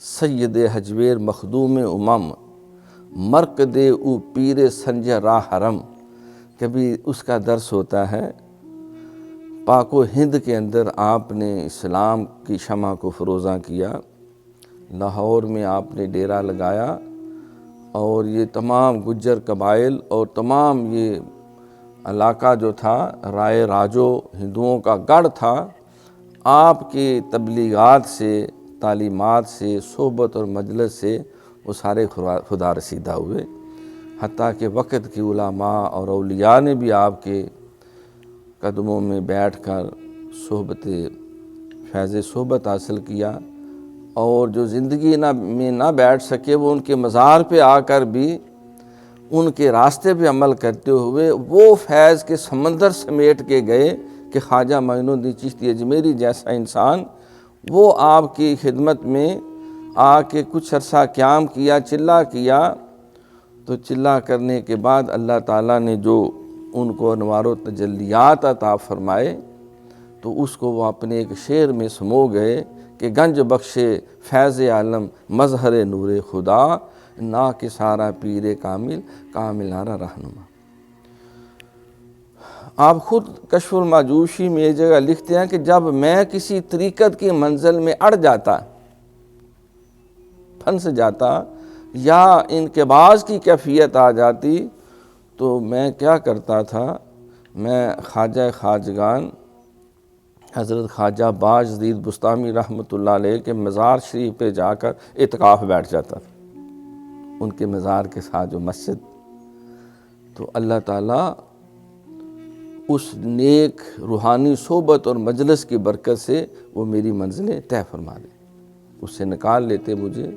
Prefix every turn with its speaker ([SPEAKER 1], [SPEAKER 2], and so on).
[SPEAKER 1] سید حجویر مخدوم امم، مرکد او پیر سنجہ راہ حرم۔ کبھی اس کا درس ہوتا ہے پاک و ہند کے اندر آپ نے اسلام کی شمع کو فروزاں کیا، لاہور میں آپ نے ڈیرا لگایا، اور یہ تمام گجر قبائل اور تمام یہ علاقہ جو تھا رائے راجو ہندوؤں کا گڑھ تھا، آپ کی تبلیغات سے، تعلیمات سے، صحبت اور مجلس سے وہ سارے خدا رسیدہ ہوئے، حتیٰ کہ وقت کے علماء اور اولیاء نے بھی آپ کے قدموں میں بیٹھ کر فیض صحبت حاصل کیا، اور جو زندگی میں نہ بیٹھ سکے وہ ان کے مزار پہ آ کر بھی ان کے راستے پہ عمل کرتے ہوئے وہ فیض کے سمندر سمیٹ کے گئے کہ خواجہ معین الدین چشتی اجمیری جیسا انسان وہ آپ کی خدمت میں آ کے کچھ عرصہ قیام کیا، چلہ کیا، تو چلہ کرنے کے بعد اللہ تعالیٰ نے جو ان کو انوار و تجلیات عطا فرمائے تو اس کو وہ اپنے ایک شعر میں سمو گئے کہ گنج بخشے فیض عالم مظہر نور خدا، نا کہ سارا پیر کامل کامل آرا رہنما۔ آپ خود کشف المعجوشی میں ایک جگہ لکھتے ہیں کہ جب میں کسی طریقت کی منزل میں اڑ جاتا، پھنس جاتا یا انقباض کی کیفیت آ جاتی تو میں کیا کرتا تھا، میں خواجہ خواجگان حضرت خواجہ باجدید بستامی رحمۃ اللہ علیہ کے مزار شریف پہ جا کر اعتکاف بیٹھ جاتا تھا، ان کے مزار کے ساتھ جو مسجد، تو اللہ تعالیٰ اس نیک روحانی صحبت اور مجلس کی برکت سے وہ میری منزلیں طے فرما لے، اس سے نکال لیتے مجھے